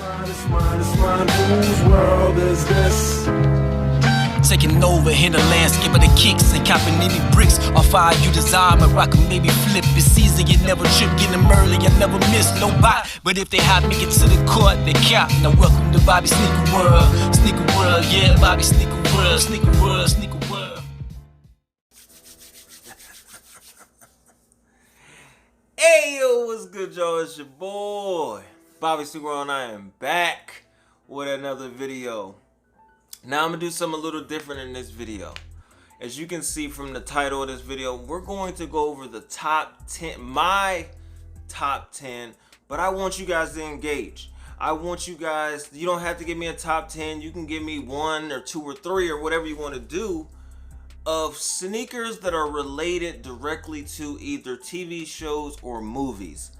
It's mine, whose world is this? Taking over in the landscape of the kicks and copping any bricks off fire you desire. My rock can maybe flip. It's easy, you never trip. Get them early, I never miss no bite. But if they hot, make it to the court, they cap. Now welcome to Bobby Sneaker World. Sneaker World, yeah, Bobby Sneaker World. Sneaker World, Sneaker World. Hey yo, what's good, y'all? It's your boy Bobby Sneaker World, and I am back with another video. Now I'm gonna do something a little different in this video. As you can see from the title of this video, we're going to go over the top 10, my top 10, but I want you guys to engage. I want you guys, you don't have to give me a top 10, you can give me 1 or 2 or 3 or whatever you want to do of sneakers that are related directly to either TV shows or movies.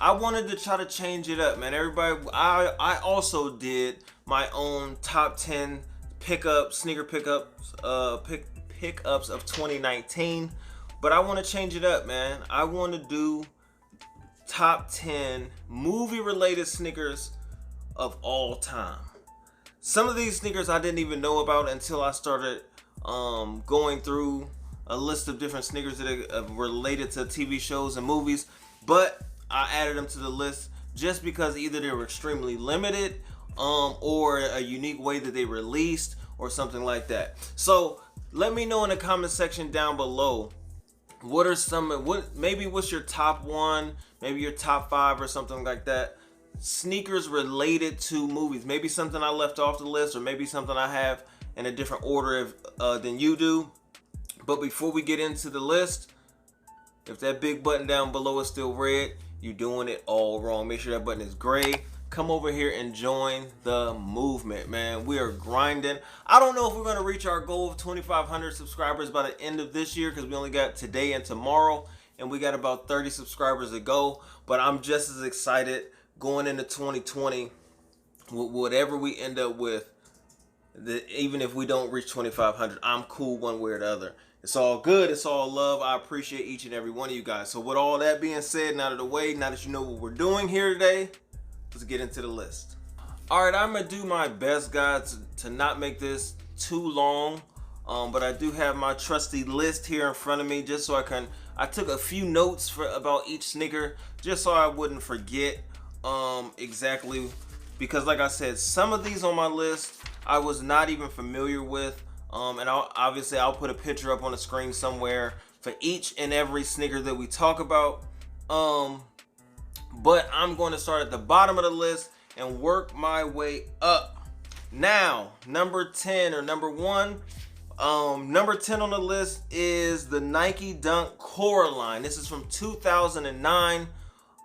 I wanted to try to change it up, man. Everybody, I also did my own top 10 sneaker pickups of 2019, but I want to change it up, man. I want to do top 10 movie related sneakers of all time. Some of these sneakers I didn't even know about until I started going through a list of different sneakers that are related to TV shows and movies, but I added them to the list just because either they were extremely limited or a unique way that they released or something like that. So let me know in the comment section down below, what are what's your top 1, maybe your top 5 or something like that, sneakers related to movies. Maybe something I left off the list, or maybe something I have in a different order than you do. But before we get into the list, if that big button down below is still red, you're doing it all wrong. Make sure that button is gray. Come over here and join the movement, man. We are grinding. I don't know if we're going to reach our goal of 2,500 subscribers by the end of this year, because we only got today and tomorrow, and we got about 30 subscribers to go. But I'm just as excited going into 2020 with whatever we end up with. Even if we don't reach 2,500, I'm cool one way or the other. It's all good. It's all love. I appreciate each and every one of you guys. So with all that being said, now out of the way, now that you know what we're doing here today, let's get into the list. All right, I'm gonna do my best, guys, to not make this too long, but I do have my trusty list here in front of me, just so I took a few notes about each sneaker, just so I wouldn't forget exactly, because like I said, some of these on my list I was not even familiar with, and I'll put a picture up on the screen somewhere for each and every sneaker that we talk about. But I'm going to start at the bottom of the list and work my way up. Now, number 10 or number 1, number 10 on the list is the Nike Dunk Coraline. This is from 2009.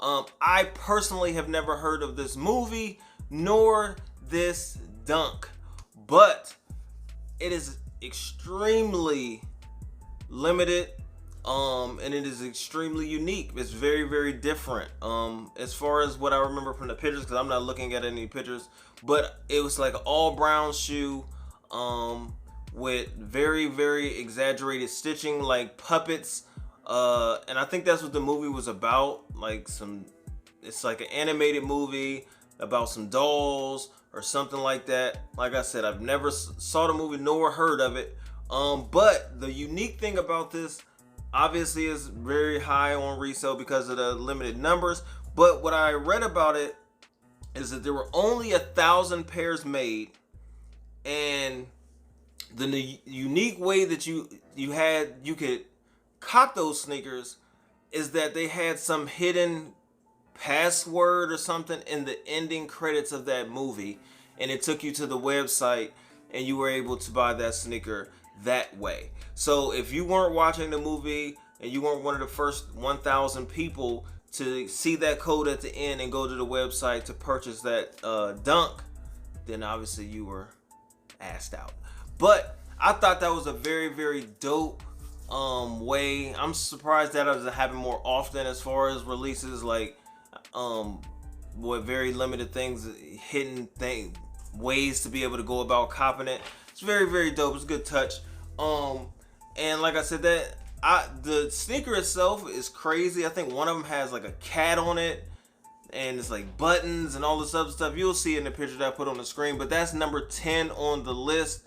I personally have never heard of this movie nor this dunk, but it is extremely limited. And it is extremely unique. It's very, very different. As far as what I remember from the pictures, because I'm not looking at any pictures, but it was like an all brown shoe, with very, very exaggerated stitching, like puppets. And I think that's what the movie was about. It's like an animated movie about some dolls or something like that. Like I said, I've never saw the movie nor heard of it. But the unique thing about this, obviously, is very high on resale because of the limited numbers. But what I read about it is that there were only 1,000 pairs made, and the unique way that you could cop those sneakers is that they had some hidden password or something in the ending credits of that movie, and it took you to the website and you were able to buy that sneaker that way. So if you weren't watching the movie and you weren't one of the first 1,000 people to see that code at the end and go to the website to purchase that dunk, then obviously you were assed out. But I thought that was a very, very dope way. I'm surprised that doesn't happen more often as far as releases, like with very limited things, hidden ways to be able to go about copping it. It's very, very dope. It's a good touch. And like I said, the sneaker itself is crazy. I think one of them has like a cat on it. and it's like buttons and all this other stuff. You'll see in the picture that I put on the screen, but that's number 10 on the list.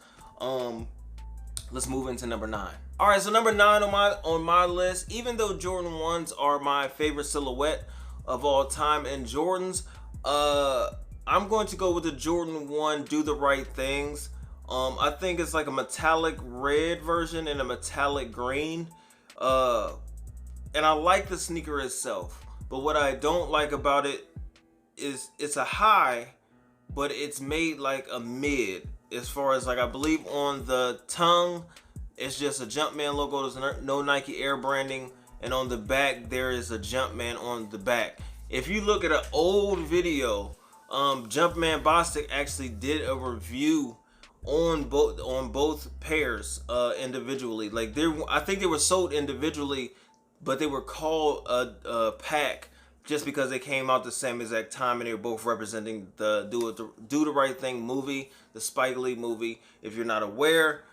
Let's move into number 9. All right, so number 9 on my list, even though Jordan 1s are my favorite silhouette of all time and Jordans, I'm going to go with the Jordan 1 Do the Right Things. I think it's like a metallic red version and a metallic green. And I like the sneaker itself, but what I don't like about it is it's a high, but it's made like a mid. As far as, like, I believe on the tongue, it's just a Jumpman logo. There's no Nike Air branding, and on the back there is a Jumpman on the back. If you look at an old video, Jumpman Bostic actually did a review on both pairs individually. Like, I think they were sold individually, but they were called a pack just because they came out the same exact time, and they were both representing the Do the Right Thing movie, the Spike Lee movie, if you're not aware.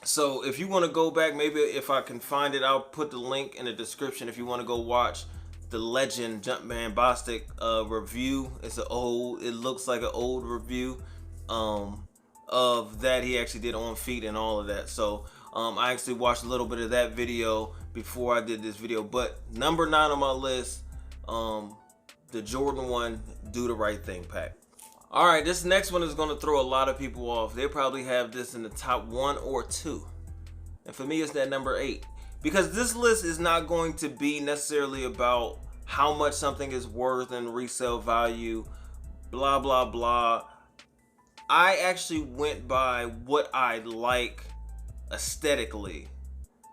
So if you want to go back, maybe if I can find it, I'll put the link in the description if you want to go watch the Legend Jumpman Bostic review. It looks like an old review of that he actually did on feet and all of that. So I actually watched a little bit of that video before I did this video. But number 9 on my list, the Jordan 1 Do the Right Thing pack. All right, this next one is going to throw a lot of people off. They probably have this in the top 1 or 2. And for me, it's that number 8. Because this list is not going to be necessarily about how much something is worth and resale value, blah, blah, blah. I actually went by what I like aesthetically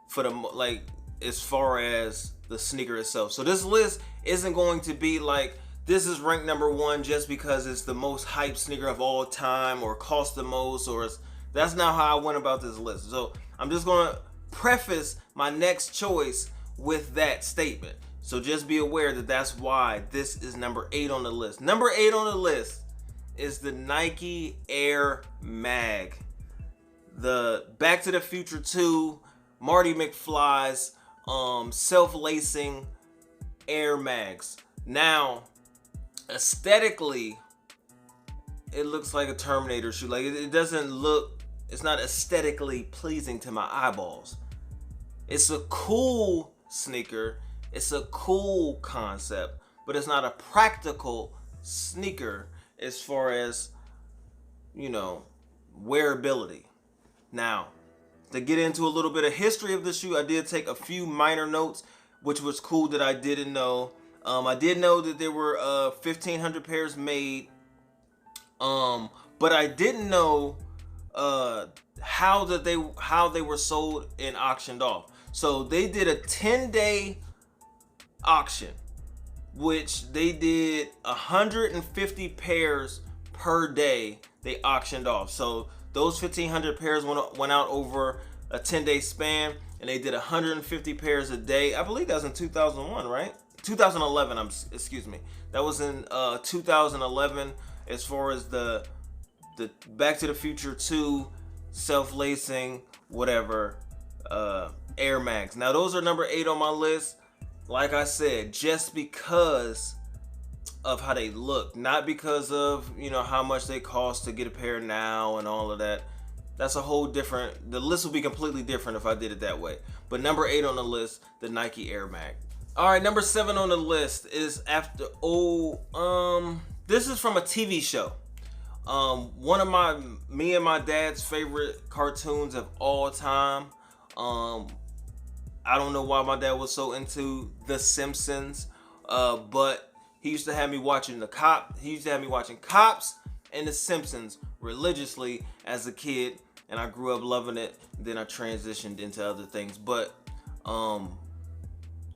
for the, like, as far as the sneaker itself. So this list isn't going to be like, this is ranked number 1 just because it's the most hyped sneaker of all time or cost the most, or that's not how I went about this list. So I'm just going to preface my next choice with that statement. So just be aware that that's why this is number 8 on the list. Number 8 on the list is the Nike Air Mag. The Back to the Future 2, Marty McFly's self-lacing Air Mags. Now, aesthetically, it looks like a Terminator shoe. Like, it doesn't look, it's not aesthetically pleasing to my eyeballs. It's a cool sneaker, it's a cool concept, but it's not a practical sneaker as far as, you know, wearability. Now, to get into a little bit of history of the shoe, I did take a few minor notes, which was cool that I didn't know. I did know that there were 1,500 pairs made, but I didn't know how they were sold and auctioned off. So they did a 10-day auction, which they did 150 pairs per day they auctioned off. So those 1,500 pairs went out over a 10-day span, and they did 150 pairs a day. I believe that was in 2001, right? 2011, excuse me. That was in 2011 as far as the Back to the Future 2 self-lacing, whatever, Air Max. Now those are number 8 on my list. Like I said, just because of how they look, not because of, you know, how much they cost to get a pair now and all of that. That's a whole different, the list would be completely different if I did it that way. But number 8 on the list, the Nike Air Mag. All right, number 7 on the list is this is from a TV show. One of me and my dad's favorite cartoons of all time. I don't know why my dad was so into The Simpsons, but he used to have me watching Cops and The Simpsons religiously as a kid, and I grew up loving it. Then I transitioned into other things, but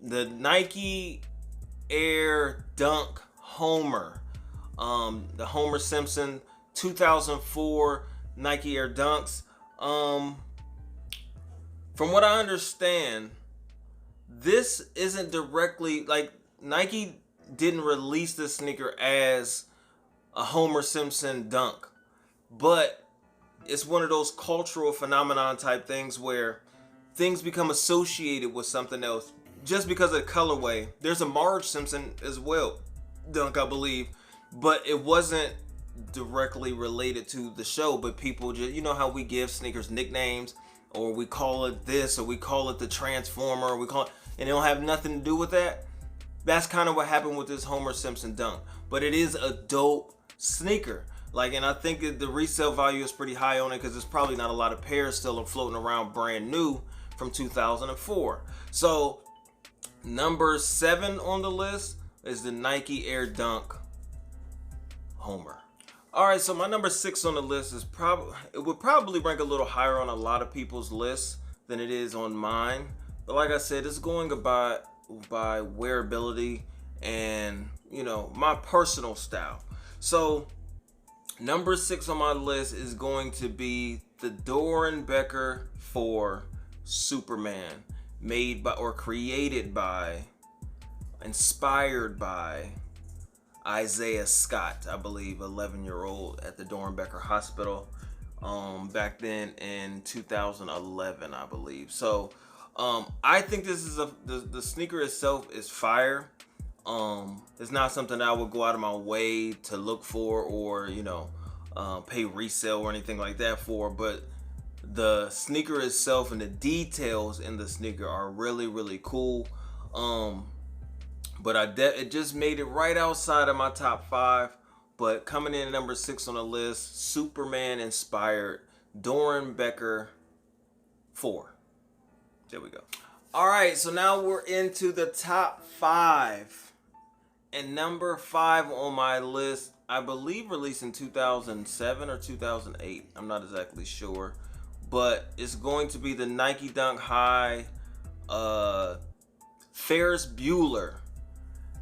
the Nike Air Dunk Homer, the Homer Simpson 2004 Nike Air Dunks. From what I understand, this isn't directly, like, Nike didn't release this sneaker as a Homer Simpson dunk, but it's one of those cultural phenomenon type things where things become associated with something else. just because of the colorway. There's a Marge Simpson as well, dunk, I believe, but it wasn't directly related to the show. But people just, you know how we give sneakers nicknames, or we call it this, or we call it the Transformer, or we call it, and it don't have nothing to do with that. That's kind of what happened with this Homer Simpson dunk. But it is a dope sneaker. Like, and I think the resale value is pretty high on it because there's probably not a lot of pairs still floating around brand new from 2004. So number 7 on the list is the Nike Air Dunk Homer. All right, so my number 6 on the list is it would probably rank a little higher on a lot of people's lists than it is on mine. But like I said, it's going by wearability and, you know, my personal style. So number 6 on my list is going to be the Dorenbecker 4 Superman, made by, or created by, inspired by Isaiah Scott, I believe, 11-year-old at the Dorenbecker Hospital back then in 2011, I believe. So I think this is the sneaker itself is fire. It's not something that I would go out of my way to look for, or, you know, pay resale or anything like that for, but the sneaker itself and the details in the sneaker are really, really cool. But it just made it right outside of my top 5. But coming in at number 6 on the list, Superman inspired Dorenbecker 4. There we go. All right, so now we're into the top 5. And number 5 on my list, I believe released in 2007 or 2008. I'm not exactly sure. But it's going to be the Nike Dunk High Ferris Bueller.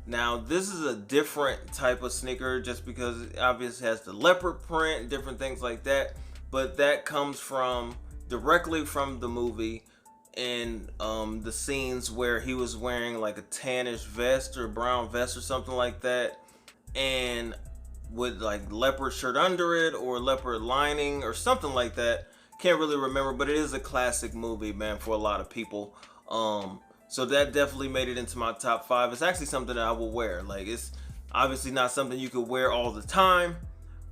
Now, this is a different type of sneaker just because it obviously has the leopard print and different things like that. But that comes directly from the movie, in the scenes where he was wearing like a tannish vest or brown vest or something like that, and with like leopard shirt under it or leopard lining or something like that. Can't really remember, but it is a classic movie, man, for a lot of people. So that definitely made it into my top 5. It's actually something that I will wear. Like, it's obviously not something you could wear all the time,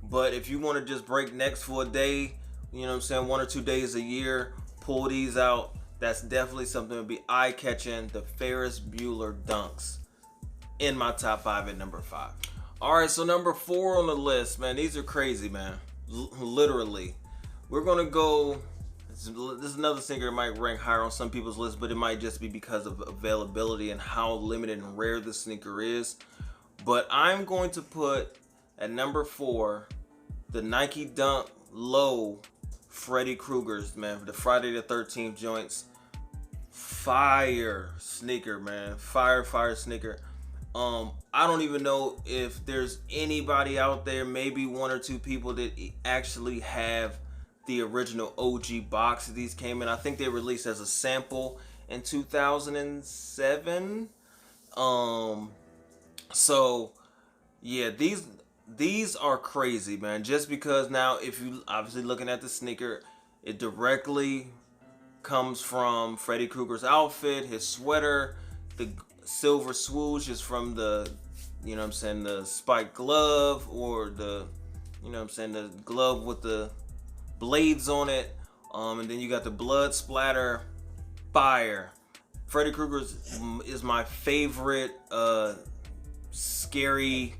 but if you want to just break necks for a day, you know what I'm saying, 1 or 2 days a year, pull these out. That's definitely something that would be eye-catching. The Ferris Bueller dunks in my top 5 at number 5. All right, so number 4 on the list, man. These are crazy, man. Literally. We're going to go... This is another sneaker that might rank higher on some people's list, but it might just be because of availability and how limited and rare this sneaker is. But I'm going to put at number 4 the Nike Dunk Low Freddy Krueger's, man, the Friday the 13th joints. Fire sneaker, man. Fire sneaker. I don't even know if there's anybody out there, maybe 1 or 2 people that actually have the original OG box that these came in. I think they released as a sample in 2007. So yeah, these are crazy, man. Just because now, if you obviously looking at the sneaker, it directly comes from Freddy Krueger's outfit, his sweater, the silver swoosh is from the, you know what I'm saying, the spiked glove, or the, you know what I'm saying, the glove with the blades on it, and then you got the blood splatter. Fire. Freddy Krueger is my favorite scary,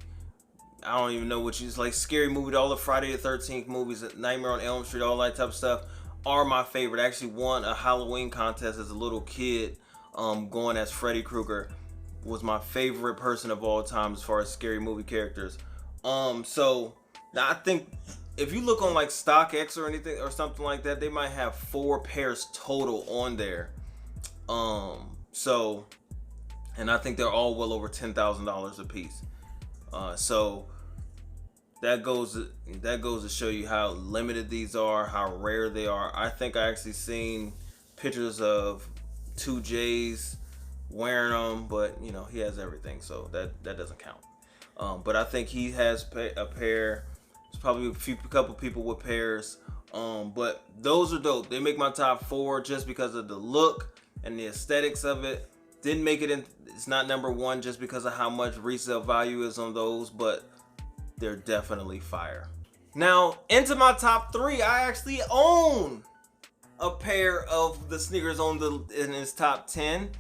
I don't even know what you, it's like scary movie. All the Friday the 13th movies, Nightmare on Elm Street, all that type of stuff are my favorite. I actually won a Halloween contest as a little kid, going as Freddy Krueger. Was my favorite person of all time as far as scary movie characters. So now I think if you look on like StockX or anything or something like that, they might have 4 pairs total on there. So, and I think they're all well over $10,000 a piece. So that goes to show you how limited these are, how rare they are. I think I actually seen pictures of 2J's wearing them, but you know, he has everything, so that doesn't count. But I think he has a pair. There's probably a couple people with pairs. But those are dope. They make my top 4 just because of the look and the aesthetics of it. Didn't make it in. It's not number one just because of how much resale value is on those, but they're definitely fire. Now, into my top 3, I actually own a pair of the sneakers in his top 10,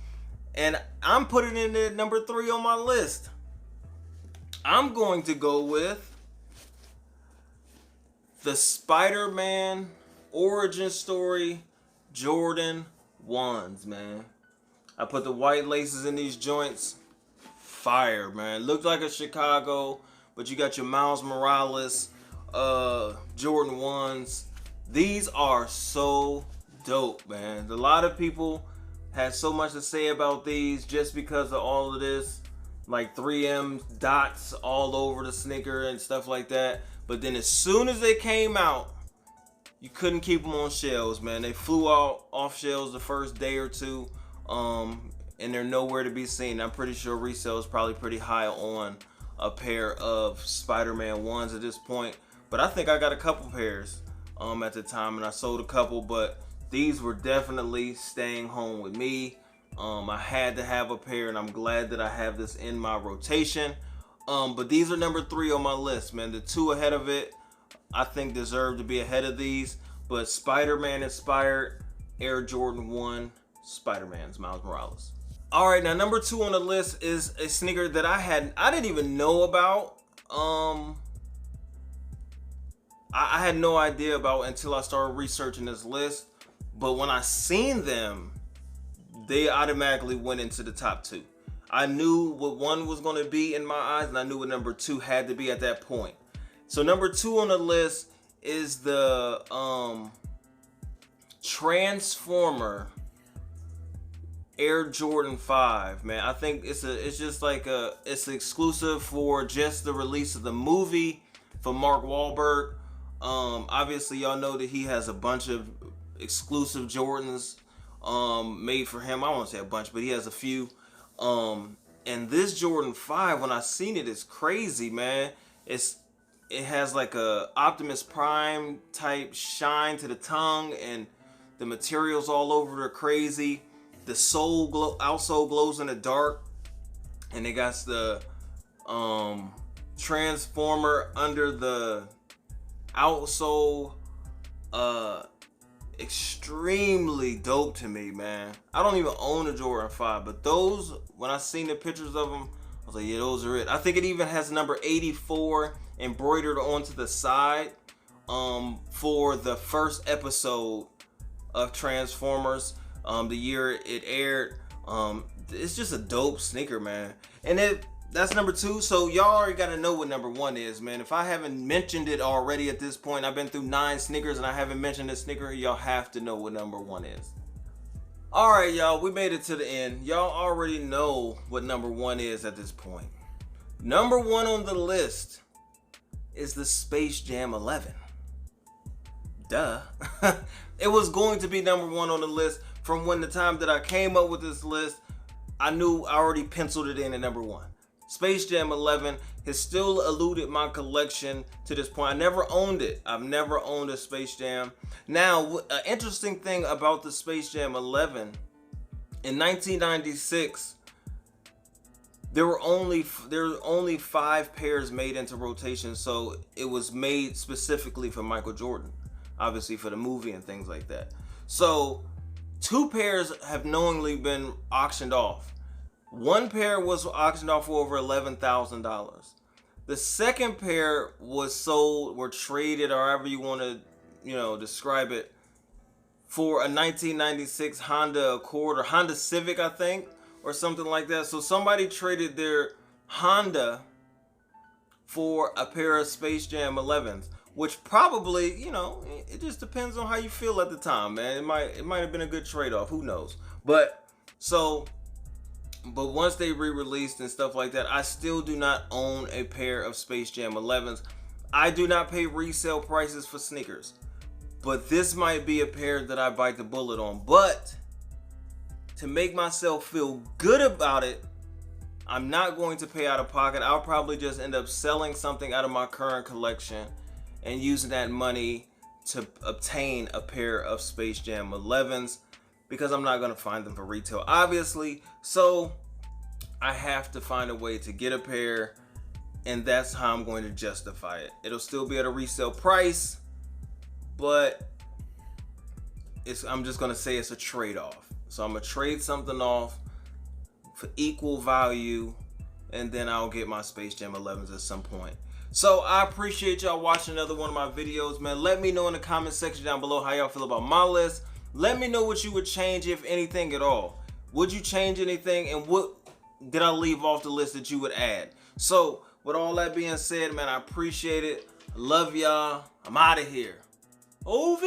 and I'm putting it in at number 3 on my list. I'm going to go with the Spider-Man origin story Jordan 1s, man. I put the white laces in these joints. Fire, man. Looked like a Chicago, but you got your Miles Morales Jordan 1s. These are so dope, man. A lot of people had so much to say about these just because of all of this, like 3M dots all over the sneaker and stuff like that. But then as soon as they came out, you couldn't keep them on shelves, man. They flew out off shelves the first day or two, and they're nowhere to be seen. I'm pretty sure resale is probably pretty high on a pair of Spider-Man 1s at this point. But I think I got a couple pairs at the time, and I sold a couple, but these were definitely staying home with me. I had to have a pair, and I'm glad that I have this in my rotation. But these are number 3 on my list, man. The 2 ahead of it, I think deserve to be ahead of these. But Spider-Man inspired Air Jordan 1 Spider-Man's Miles Morales. All right, now number 2 on the list is a sneaker that I didn't even know about. I had no idea about until I started researching this list. But when I seen them, they automatically went into the top 2. I knew what 1 was going to be in my eyes, and I knew what number 2 had to be at that point. So number 2 on the list is the Transformer Air Jordan 5, man. I think it's exclusive for just the release of the movie for Mark Wahlberg. Obviously y'all know that he has a bunch of exclusive Jordans made for him. I won't say a bunch, but he has a few. And this Jordan 5, when I seen it, it's crazy, man. It has like a Optimus Prime type shine to the tongue, and the materials all over are crazy. The outsole glows in the dark, and it got the Transformer under the outsole. Extremely dope to me, man. I don't even own a Jordan 5, but those, when I seen the pictures of them, I was like, yeah, those are it. I think it even has number 84 embroidered onto the side for the first episode of Transformers, the year it aired. It's just a dope sneaker, man. And that's number 2. So y'all already got to know what number 1 is, man. If I haven't mentioned it already at this point, I've been through 9 sneakers and I haven't mentioned this sneaker, y'all have to know what number 1 is. All right, y'all, we made it to the end. Y'all already know what number 1 is at this point. Number 1 on the list is the Space Jam 11. Duh. It was going to be number 1 on the list from when the time that I came up with this list. I knew I already penciled it in at number 1. Space Jam 11 has still eluded my collection to this point. I never owned it. I've never owned a Space Jam. Now, an interesting thing about the Space Jam 11, in 1996, there were only 5 pairs made into rotation, so it was made specifically for Michael Jordan, obviously for the movie and things like that. So 2 pairs have knowingly been auctioned off. 1 pair was auctioned off for over $11,000. The second pair was sold or traded, or however you want to, describe it, for a 1996 Honda Accord or Honda Civic, I think, or something like that. So somebody traded their Honda for a pair of Space Jam 11s, which probably, it just depends on how you feel at the time, man. It might have been a good trade-off. Who knows? But once they re-released and stuff like that, I still do not own a pair of Space Jam 11s. I do not pay resale prices for sneakers, but this might be a pair that I bite the bullet on. But to make myself feel good about it, I'm not going to pay out of pocket. I'll probably just end up selling something out of my current collection and using that money to obtain a pair of Space Jam 11s. because I'm not gonna find them for retail, obviously. So I have to find a way to get a pair, and that's how I'm going to justify it. It'll still be at a resale price, but I'm just gonna say it's a trade-off. So I'm gonna trade something off for equal value, and then I'll get my Space Jam 11s at some point. So I appreciate y'all watching another one of my videos, man. Let me know in the comment section down below how y'all feel about my list. Let me know what you would change, if anything at all. Would you change anything, and what did I leave off the list that you would add? So with all that being said, man, I appreciate it. I love y'all. I'm out of here. OV!